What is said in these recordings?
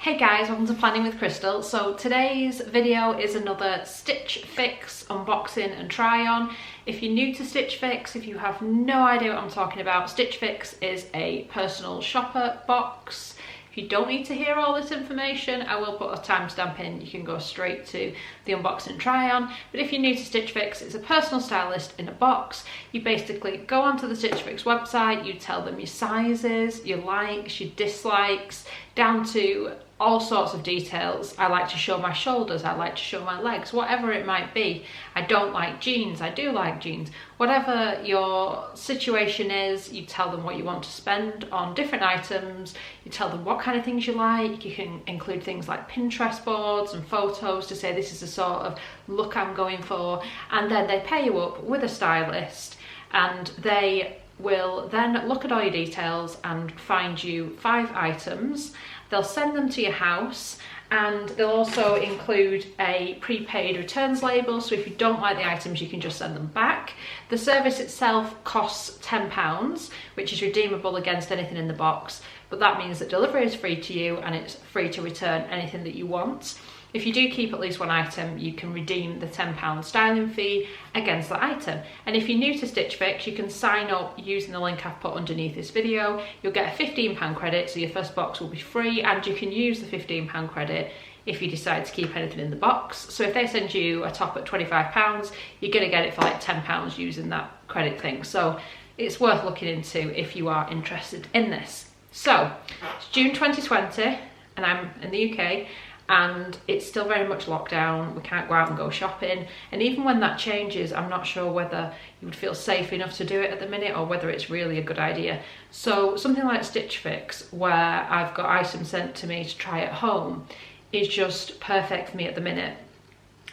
Hey guys, welcome to Planning with Crystal. So today's video is another Stitch Fix unboxing and try on. If you're new to Stitch Fix, if you have no idea what I'm talking about, Stitch Fix is a personal shopper box. If you don't need to hear all this information, I will put a timestamp in. You can go straight to the unboxing and try on. But if you're new to Stitch Fix, it's a personal stylist in a box. You basically go onto the Stitch Fix website, you tell them your sizes, your likes, your dislikes, down to all sorts of details. I like to show my shoulders, I like to show my legs, whatever it might be. I don't like jeans, I do like jeans. Whatever your situation is, you tell them what you want to spend on different items, you tell them what kind of things you like. You can include things like Pinterest boards and photos to say this is the sort of look I'm going for, and then they pair you up with a stylist and they will then look at all your details and find you 5 items. They'll send them to your house and they'll also include a prepaid returns label, so if you don't like the items you can just send them back. The service itself costs £10, which is redeemable against anything in the box, but that means that delivery is free to you and it's free to return anything that you want. If you do keep at least one item, you can redeem the £10 styling fee against that item. And if you're new to Stitch Fix, you can sign up using the link I've put underneath this video. You'll get a £15 credit, so your first box will be free, and you can use the £15 credit if you decide to keep anything in the box. So if they send you a top at £25, you're gonna get it for like £10 using that credit thing. So it's worth looking into if you are interested in this. So it's June 2020 and I'm in the UK, and it's still very much locked down. We can't go out and go shopping, and even when that changes, I'm not sure whether you would feel safe enough to do it at the minute or whether it's really a good idea. So something like Stitch Fix, where I've got items sent to me to try at home, is just perfect for me at the minute.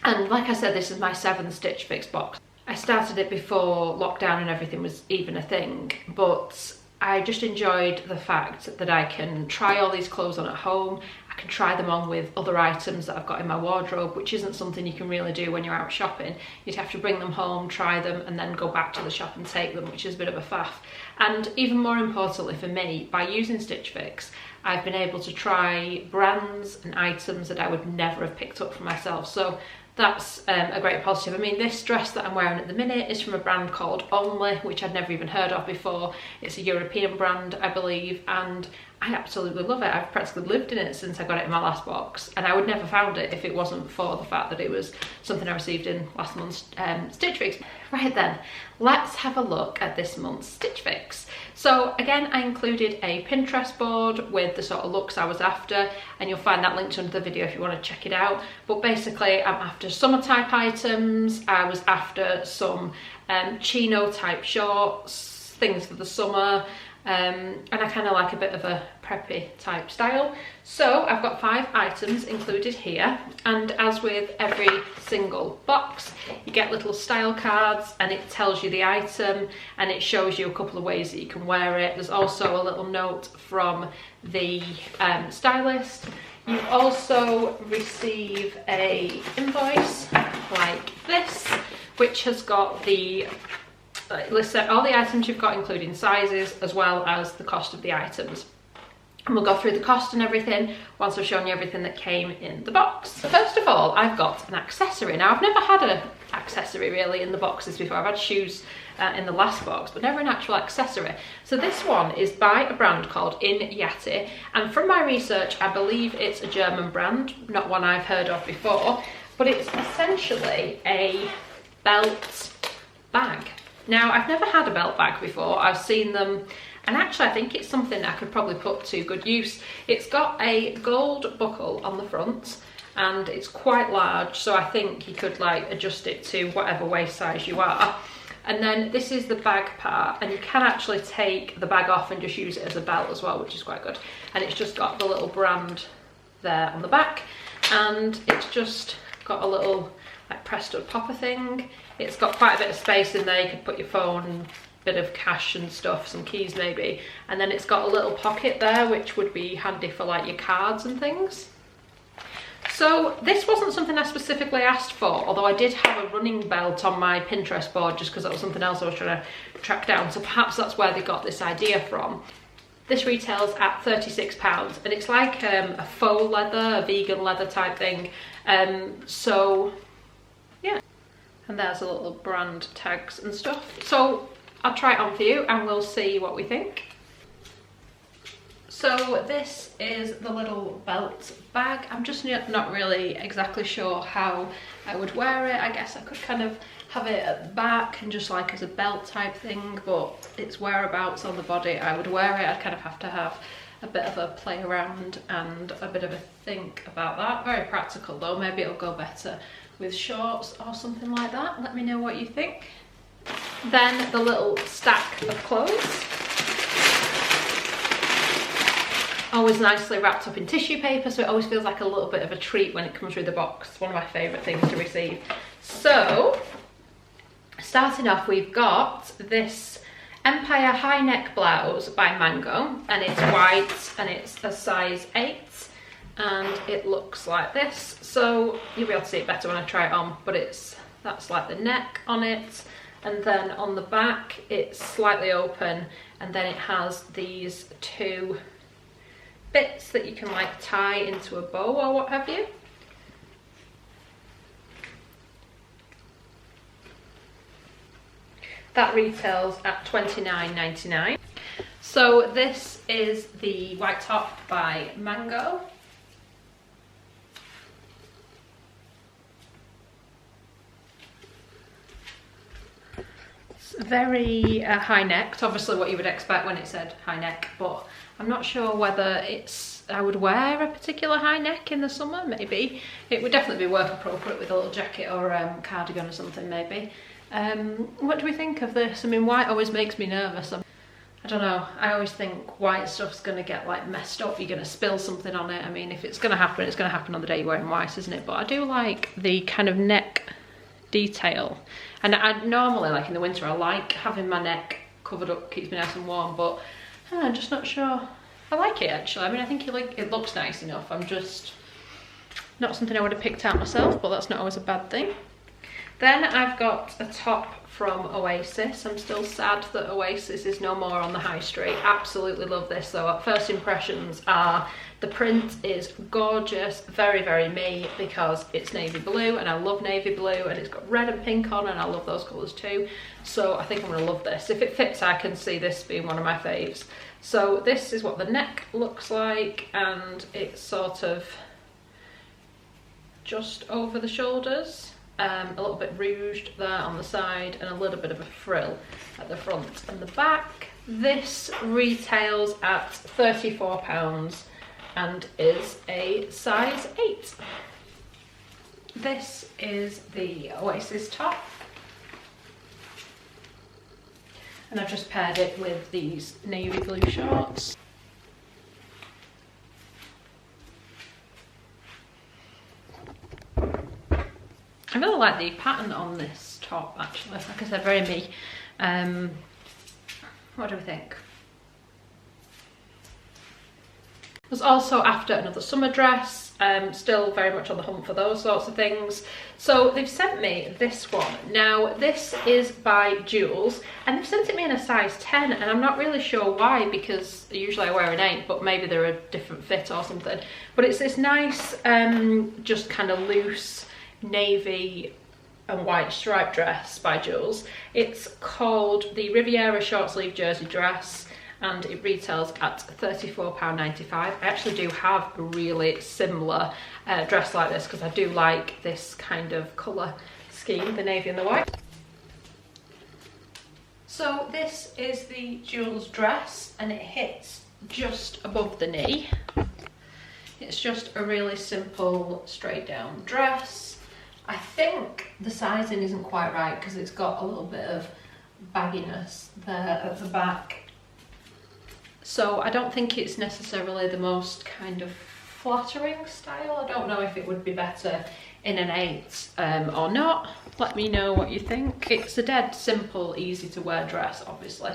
And like I said, this is my 7th Stitch Fix box. I started it before lockdown and everything was even a thing, but I just enjoyed the fact that I can try all these clothes on at home. I can try them on with other items that I've got in my wardrobe, which isn't something you can really do when you're out shopping. You'd have to bring them home, try them, and then go back to the shop and take them, which is a bit of a faff. And even more importantly for me, by using Stitch Fix, I've been able to try brands and items that I would never have picked up for myself. So that's a great positive. I mean, this dress that I'm wearing at the minute is from a brand called Only, which I'd never even heard of before. It's a European brand, I believe, and I absolutely love it. I've practically lived in it since I got it in my last box, and I would never found it if it wasn't for the fact that it was something I received in last month's Stitch Fix. Right then, let's have a look at this month's Stitch Fix. So again, I included a Pinterest board with the sort of looks I was after, and you'll find that linked under the video if you want to check it out. But basically, I'm after summer type items. I was after some Chino type shorts, things for the summer, and I kind of like a bit of a preppy type style. So I've got 5 items included here, and as with every single box, you get little style cards and it tells you the item and it shows you a couple of ways that you can wear it. There's also a little note from the stylist. You also receive a invoice like this, which has got the list out all the items you've got, including sizes, as well as the cost of the items. And we'll go through the cost and everything once I've shown you everything that came in the box. So first of all, I've got an accessory. Now, I've never had an accessory really in the boxes before. I've had shoes in the last box, but never an actual accessory. So this one is by a brand called In Yachty, and from my research, I believe it's a German brand, not one I've heard of before, but it's essentially a belt bag. Now, I've never had a belt bag before. I've seen them, and actually I think it's something I could probably put to good use. It's got a gold buckle on the front and it's quite large, so I think you could like adjust it to whatever waist size you are. And then this is the bag part, and you can actually take the bag off and just use it as a belt as well, which is quite good. And it's just got the little brand there on the back, and it's just got a little like pressed up popper thing. It's got quite a bit of space in there. You could put your phone and a bit of cash and stuff, some keys maybe. And then it's got a little pocket there, which would be handy for like your cards and things. So this wasn't something I specifically asked for, although I did have a running belt on my Pinterest board just because that was something else I was trying to track down. So perhaps that's where they got this idea from. This retails at £36 and it's like a faux leather, a vegan leather type thing. So yeah, and there's a little brand tags and stuff. So I'll try it on for you and we'll see what we think. So this is the little belt bag. I'm just not really exactly sure how I would wear it. I guess I could kind of have it at the back and just like as a belt type thing, but its whereabouts on the body I would wear it. I'd kind of have to have a bit of a play around and a bit of a think about that. Very practical though. Maybe it'll go better with shorts or something like that. Let me know what you think. Then the little stack of clothes. Always nicely wrapped up in tissue paper, so it always feels like a little bit of a treat when it comes through the box. It's one of my favourite things to receive. So, starting off, we've got this Empire high neck blouse by Mango, and it's white and it's a size 8 and it looks like this. So you'll be able to see it better when I try it on, but that's like the neck on it, and then on the back it's slightly open, and then it has these two bits that you can like tie into a bow or what have you. That retails at £29.99. So this is the white top by Mango. It's very high necked, obviously what you would expect when it said high neck, but I'm not sure whether I would wear a particular high neck in the summer. Maybe it would definitely be work appropriate with a little jacket or cardigan or something maybe. What do we think of this? I mean, white always makes me nervous. I don't know, I always think white stuff's gonna get like messed up, you're gonna spill something on it. I mean, if it's gonna happen, it's gonna happen on the day you're wearing white, isn't it? But I do like the kind of neck detail, and I normally, like in the winter, I like having my neck covered up, keeps me nice and warm, but I'm just not sure. I like it actually. I mean, I think it looks nice enough. I'm just not something I would have picked out myself, but that's not always a bad thing. Then I've got a top from Oasis. I'm still sad that Oasis is no more on the high street. Absolutely love this though. First impressions are the print is gorgeous, very, very me, because it's navy blue and I love navy blue, and it's got red and pink on and I love those colours too. So I think I'm gonna love this. If it fits, I can see this being one of my faves. So this is what the neck looks like, and it's sort of just over the shoulders. A little bit rouged there on the side and a little bit of a frill at the front and the back. This retails at £34 and is a size 8. This is the Oasis top, and I've just paired it with these navy blue shorts. I really like the pattern on this top actually, like I said, very me. What do we think? I was also after another summer dress, still very much on the hunt for those sorts of things. So they've sent me this one. Now this is by Jules, and they've sent it me in a size 10, and I'm not really sure why, because usually I wear an 8, but maybe they're a different fit or something. But it's this nice, just kind of loose navy and white striped dress by Jules. It's called the Riviera short sleeve jersey dress, and it retails at £34.95. I actually do have a really similar dress like this, because I do like this kind of colour scheme, the navy and the white. So this is the Jules dress, and it hits just above the knee. It's just a really simple straight down dress. I think the sizing isn't quite right because it's got a little bit of bagginess there at the back. So I don't think it's necessarily the most kind of flattering style. I don't know if it would be better in an 8 or not. Let me know what you think. It's a dead simple, easy to wear dress, obviously.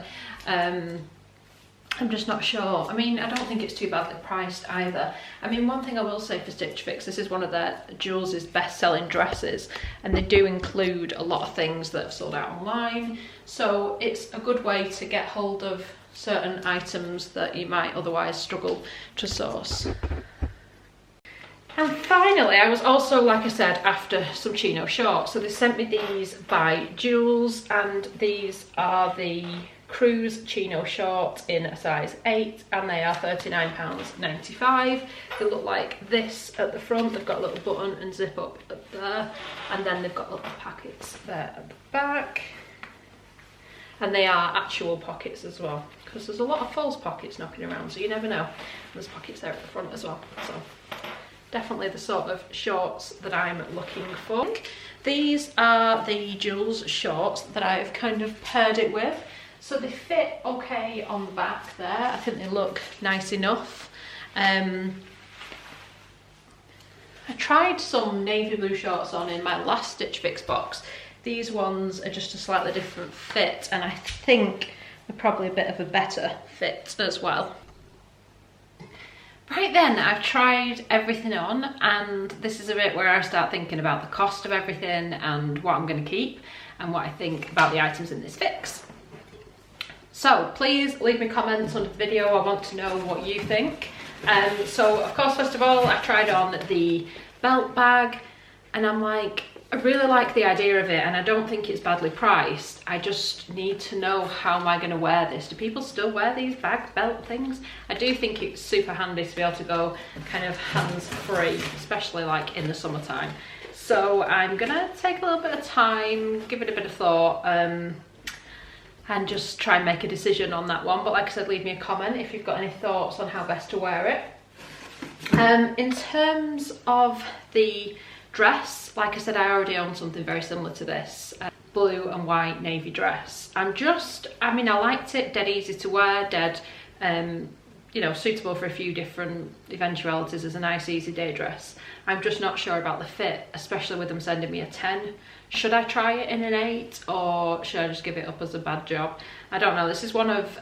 I'm just not sure. I mean, I don't think it's too badly priced either. I mean, one thing I will say for Stitch Fix, this is one of their Jules' best-selling dresses, and they do include a lot of things that have sold out online. So it's a good way to get hold of certain items that you might otherwise struggle to source. And finally, I was also, like I said, after some chino shorts. So they sent me these by Jules, and these are the Cruise chino shorts in a size 8, and they are £39.95. They look like this at the front. They've got a little button and zip up up there, and then they've got little pockets there at the back. And they are actual pockets as well, because there's a lot of false pockets knocking around, so you never know. There's pockets there at the front as well. So definitely the sort of shorts that I'm looking for. These are the Jules shorts that I've kind of paired it with. So they fit okay on the back there. I think they look nice enough. I tried some navy blue shorts on in my last Stitch Fix box. These ones are just a slightly different fit, and I think they're probably a bit of a better fit as well. Right then, I've tried everything on, and this is a bit where I start thinking about the cost of everything and what I'm going to keep and what I think about the items in this fix. So please leave me comments under the video. I want to know what you think. So of course, first of all, I tried on the belt bag, and I'm like, I really like the idea of it, and I don't think it's badly priced. I just need to know, how am I going to wear this? Do people still wear these bag belt things? I do think it's super handy to be able to go kind of hands-free, especially like in the summertime. So I'm gonna take a little bit of time, give it a bit of thought, and just try and make a decision on that one. But like I said, leave me a comment if you've got any thoughts on how best to wear it. In terms of the dress, like I said, I already own something very similar to this, blue and white navy dress. I mean, I liked it, dead easy to wear, dead, you know, suitable for a few different eventualities as a nice easy day dress. I'm just not sure about the fit, especially with them sending me a 10. Should I try it in an 8, or should I just give it up as a bad job? I don't know. This is one of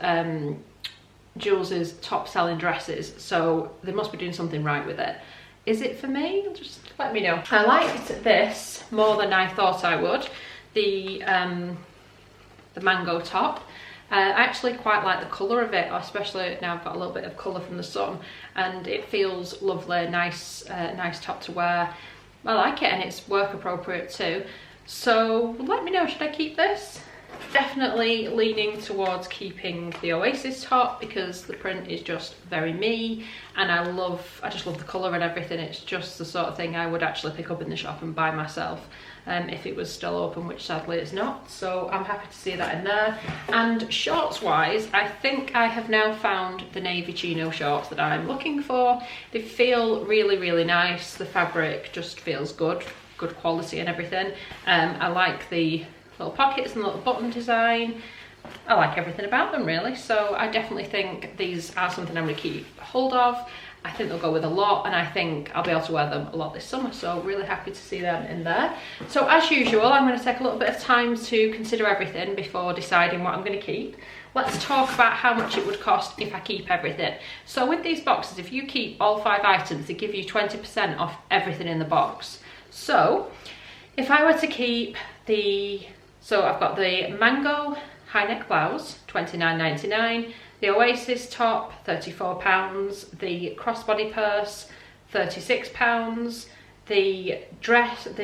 Jules's top selling dresses, so they must be doing something right with it. Is it for me? Just let me know. I liked this more than I thought I would. The mango top. I actually quite like the colour of it, especially now I've got a little bit of colour from the sun, and it feels lovely, nice, nice top to wear. I like it, and it's work appropriate too. So let me know, should I keep this? Definitely leaning towards keeping the Oasis top, because the print is just very me, and I just love the colour and everything. It's just the sort of thing I would actually pick up in the shop and buy myself if it was still open, which sadly it's not. So I'm happy to see that in there. And shorts wise, I think I have now found the navy chino shorts that I'm looking for. They feel really, really nice. The fabric just feels good quality and everything. I like the little pockets and the little button design. I like everything about them really, so I definitely think these are something I'm going to keep hold of. I think they'll go with a lot, and I think I'll be able to wear them a lot this summer, so really happy to see them in there. So as usual, I'm going to take a little bit of time to consider everything before deciding what I'm going to keep. Let's talk about how much it would cost if I keep everything. So with these boxes, if you keep all 5 items, they give you 20% off everything in the box. So if I were to keep so I've got the mango high neck blouse, £29.99, the Oasis top, £34, the crossbody purse, £36, the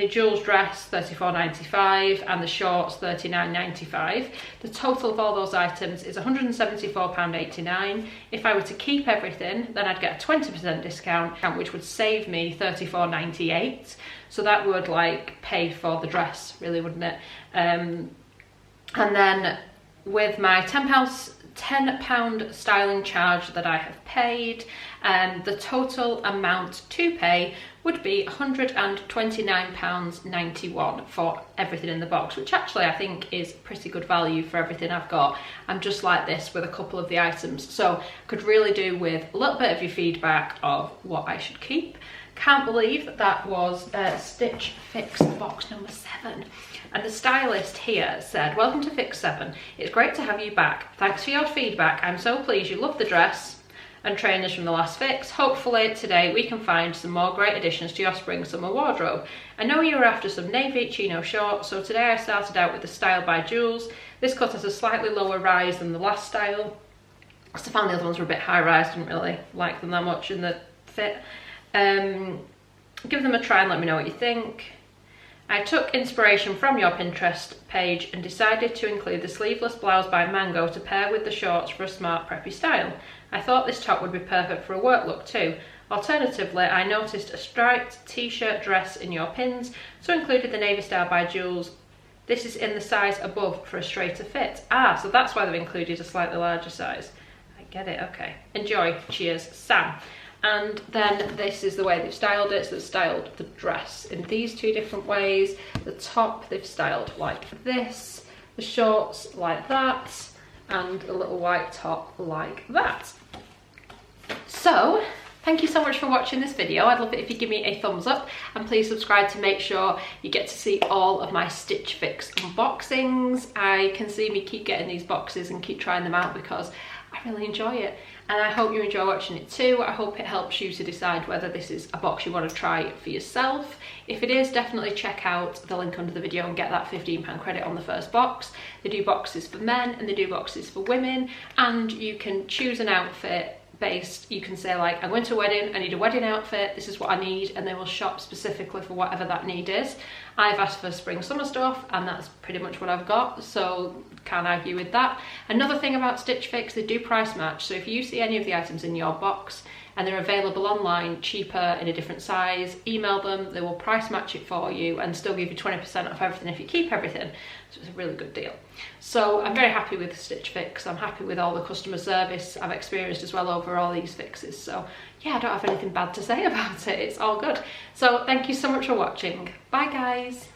Jules dress, £34.95, and the shorts, £39.95. The total of all those items is £174.89. If I were to keep everything, then I'd get a 20% discount, which would save me £34.98. So that would like pay for the dress, really, wouldn't it? And then with my £10 styling charge that I have paid, the total amount to pay would be £129.91 for everything in the box, which actually I think is pretty good value for everything I've got. I'm just like this with a couple of the items, so I could really do with a little bit of your feedback of what I should keep. Can't believe that was Stitch Fix box number 7. And the stylist here said, "Welcome to Fix 7. It's great to have you back. Thanks for your feedback. I'm so pleased you love the dress and trainers from the last fix. Hopefully today we can find some more great additions to your spring summer wardrobe. I know you were after some navy chino shorts, so today I started out with the style by Jules. This cut has a slightly lower rise than the last style, because I found the other ones were a bit high-rise, didn't really like them that much in the fit. Give them a try and let me know what you think. I took inspiration from your Pinterest page and decided to include the sleeveless blouse by Mango to pair with the shorts for a smart preppy style. I thought this top would be perfect for a work look too. Alternatively, I noticed a striped t-shirt dress in your pins, so included the navy style by Jules. This is in the size above for a straighter fit. Ah, so that's why they've included a slightly larger size. I get it, okay. Enjoy, cheers, Sam. And then this is the way they've styled it. So they've styled the dress in these two different ways. The top they've styled like this, the shorts like that, and a little white top like that. So, thank you so much for watching this video. I'd love it if you give me a thumbs up, and please subscribe to make sure you get to see all of my Stitch Fix unboxings. I can see me keep getting these boxes and keep trying them out because I really enjoy it, and I hope you enjoy watching it too. I hope it helps you to decide whether this is a box you want to try for yourself. If it is, definitely check out the link under the video and get that £15 credit on the first box. They do boxes for men and they do boxes for women, and you can choose an outfit based. You can say like, I'm going to a wedding, I need a wedding outfit, this is what I need, and they will shop specifically for whatever that need is. I've asked for spring summer stuff and that's pretty much what I've got, so can't argue with that. Another thing about Stitch Fix, they do price match, so if you see any of the items in your box and they're available online cheaper in a different size, email them, they will price match it for you and still give you 20% off everything if you keep everything. So it's a really good deal. So I'm very happy with Stitch Fix. I'm happy with all the customer service I've experienced as well over all these fixes. So yeah, I don't have anything bad to say about it. It's all good. So thank you so much for watching. Bye guys.